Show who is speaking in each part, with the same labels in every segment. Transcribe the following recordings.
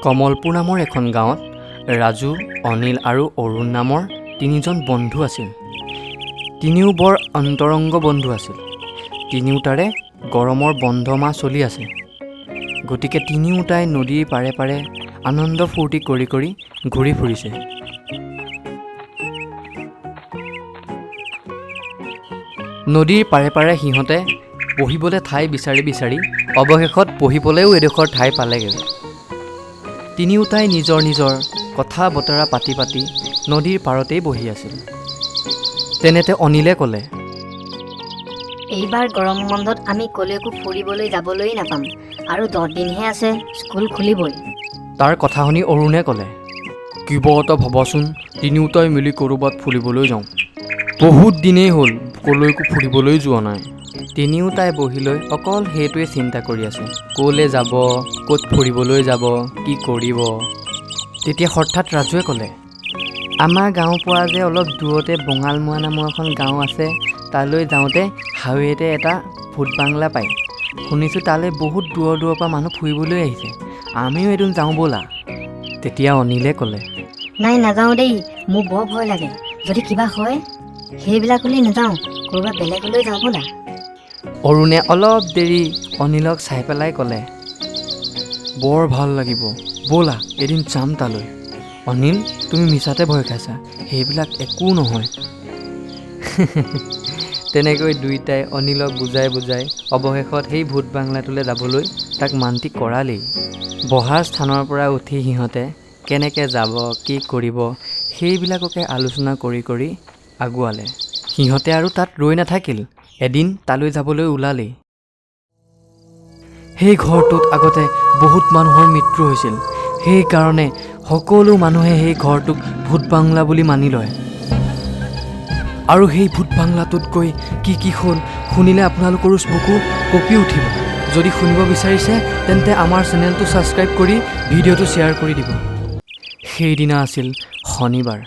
Speaker 1: কমলপুৰ নামৰ এখন গাঁৱত ৰাজু, অনিল আৰু অৰুণ নামৰ তিনিজন বন্ধু আছিল। তিনিও বৰ অন্তৰংগ বন্ধু আছিল। তিনিওটাৰে গৰমৰ বন্ধ মাহ চলি আছে। গতিকে তিনিওটাই নদীৰ পাৰে পাৰে আনন্দ ফূৰ্তি কৰি কৰি ঘূৰি ফুৰিছে। নদীৰ পাৰে পাৰে সিহঁতে পঢ়িবলৈ ঠাই বিচাৰি বিচাৰি অৱশেষত পঢ়িবলৈও এডোখৰ ঠাই পালেগৈ। তিনিওটাই নিজৰ নিজৰ কথা বতৰা পাতি পাতি নদীৰ পাৰতেই বহি আছিল। তেনেতে অনিলে ক'লে,
Speaker 2: এইবাৰ গৰম বন্ধত আমি ক'লৈকো ফুৰিবলৈ যাবলৈ নাপাম আৰু 10 দিনহে আছে, স্কুল খুলিবই।
Speaker 1: তাৰ কথা শুনি অৰুণে ক'লে, কিবা এটা ভাবাচোন, তিনিওটাই মিলি ক'ৰবাত ফুৰিবলৈ যাওঁ। বহুত দিনেই হ'ল ক'লৈকো ফুৰিবলৈ যোৱা নাই। তিনিওটাই বহি লৈ অকল সেইটোৱে চিন্তা কৰি আছে, ক'লৈ যাব, ক'ত ফুৰিবলৈ যাব, কি কৰিব। তেতিয়া হঠাৎ ৰাজুৱে ক'লে, আমাৰ গাঁও পৰা যে অলপ দূৰতে বঙালমৰা নামৰ এখন গাঁও আছে, তালৈ যাওঁতে হাইৱেতে এটা ভূত বাংলা পায়। শুনিছোঁ তালৈ বহুত দূৰৰ দূৰৰ পৰা মানুহ ফুৰিবলৈ আহিছে, আমিও এদিন যাওঁ ব'লা। তেতিয়া অনিলে ক'লে,
Speaker 2: নাই নাযাওঁ দেই, মোৰ বৰ ভয় লাগে। যদি কিবা হয় সেইবিলাকলৈ নাযাওঁ, ক'ৰবাত বেলেগলৈ যাওঁ ব'লা।
Speaker 1: অৰুণে অলপ দেৰি অনিলক চাই পেলাই ক'লে, বৰ ভাল লাগিব, ব'লা এদিন যাম তালৈ। অনিল, তুমি মিছাতে ভয় খাইছা, সেইবিলাক একো নহয়। তেনেকৈ দুয়োটাই অনিলক বুজাই বুজাই অৱশেষত সেই ভূত বাংলাটোলৈ যাবলৈ তাক মান্তি কৰালেই। বহাৰ স্থানৰ পৰা উঠি সিহঁতে কেনেকৈ যাব, কি কৰিব, সেইবিলাককে আলোচনা কৰি কৰি আগুৱালে। সিহঁতে আৰু তাত ৰৈ নাথাকিল, এদিন তালৈ যাবলৈ ওলালেই। সেই ঘৰটোত আগতে বহুত মানুহৰ মৃত্যু হৈছিল, সেইকাৰণে সকলো মানুহে সেই ঘৰটোক ভূত বাংলা বুলি মানি লয়। আৰু সেই ভূত বাংলাটোত গৈ কি কি হ'ল শুনিলে আপোনালোকৰো বুকু কঁপি উঠিব। যদি শুনিব বিচাৰিছে তেন্তে আমাৰ চেনেলটো ছাবস্ক্ৰাইব কৰি ভিডিঅ'টো শ্বেয়াৰ কৰি দিব। সেইদিনা আছিল শনিবাৰ।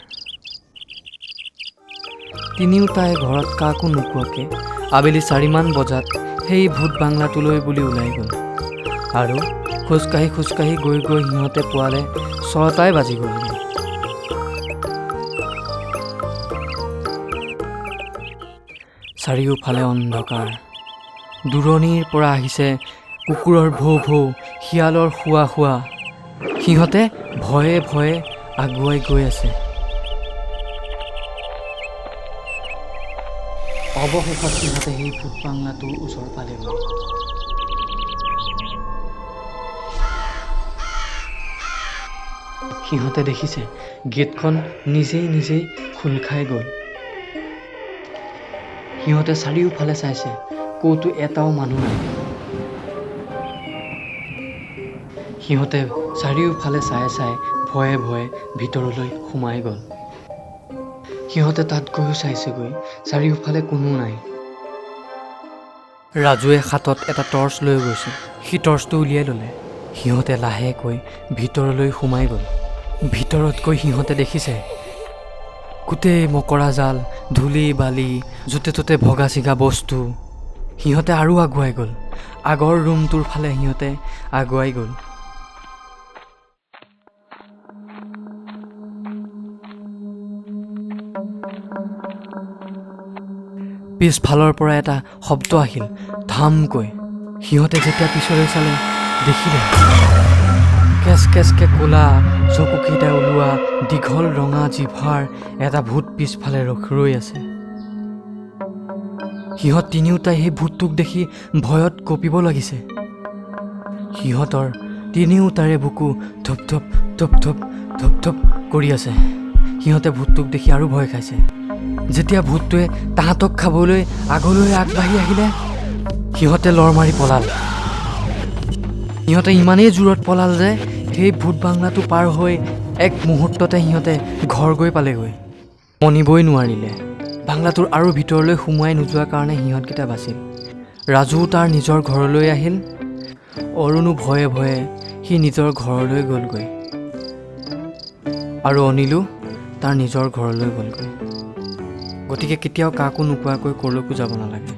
Speaker 1: তিনিওটাই ঘৰত কাকো নোকোৱাকৈ আবেলি 4মান বজাত সেই ভূত বাংলাটোলৈ বুলি ওলাই গ'ল। আৰু খোজকাঢ়ি খোজকাঢ়ি গৈ গৈ সিহঁতে পোৱালে 6টাই বাজি গ'লগৈ। চাৰিওফালে অন্ধকাৰ। দূৰণিৰ পৰা আহিছে কুকুৰৰ ভৌ ভৌ, শিয়ালৰ শুৱা শুৱা। সিহঁতে ভয়ে ভয়ে আগুৱাই গৈ আছে। অৱশেষত সিহঁতে সেই ভূত বাংলাটোৰ ওচৰ পালেগৈ। সিহঁতে দেখিছে গেটখন নিজেই নিজেই খোল খাই গ'ল। সিহঁতে চাৰিওফালে চাইছে, ক'তো এটাও মানুহ নাই। সিহঁতে চাৰিওফালে চাই চাই ভয়ে ভয়ে ভিতৰলৈ সোমাই গ'ল। সিহঁতে তাত গৈও চাইছেগৈ, চাৰিওফালে কোনো নাই। ৰাজুৱে হাতত এটা টৰ্চ লৈ গৈছিল, সি টৰ্চটো উলিয়াই ল'লে। সিহঁতে লাহেকৈ ভিতৰলৈ সোমাই গ'ল। ভিতৰত গৈ সিহঁতে দেখিছে গোটেই মকৰা জাল, ধূলি বালি, য'তে ত'তে ভগা চিগা বস্তু। সিহঁতে আৰু আগুৱাই গ'ল, আগৰ ৰুমটোৰ ফালে সিহঁতে আগুৱাই গ'ল। পিছফালৰ পৰা এটা শব্দ আহিল, ধামকৈ। সিহঁতে যেতিয়া পিছলৈ চালে দেখিলে কেচ কেচকৈ ক'লা চকুকেইটা ওলোৱা দীঘল ৰঙা জিভাৰ এটা ভূত পিছফালে ৰৈ আছে। সিহঁত তিনিওটাই সেই ভূতটোক দেখি ভয়ত কঁপিব লাগিছে। সিহঁতৰ তিনিওটাৰে বুকু ধপ ধপ ধপ ধপ ধপ ধপ কৰি আছে। সিহঁতে ভূতটোক দেখি আৰু ভয় খাইছে। যেতিয়া ভূতটোৱে তাহাঁতক খাবলৈ আগলৈ আগবাঢ়ি আহিলে, সিহঁতে লৰ মাৰি পলাল। সিহঁতে ইমানেই জোৰত পলাল যে সেই ভূত বাংলাটো পাৰ হৈ এক মুহূৰ্ততে সিহঁতে ঘৰ গৈ পালেগৈ। মনিবই নোৱাৰিলে। বাংলাটোৰ আৰু ভিতৰলৈ সোমোৱাই নোযোৱাৰ কাৰণে সিহঁতকেইটা বাচিল। ৰাজুও তাৰ নিজৰ ঘৰলৈ আহিল। অৰুণো ভয়ে ভয়ে সি নিজৰ ঘৰলৈ গ'লগৈ। আৰু অনিলো তাৰ নিজৰ ঘৰলৈ গ'লগৈ। গতিকে কেতিয়াও কাকো নোকোৱাকৈ ক'লৈকো যাব নালাগে।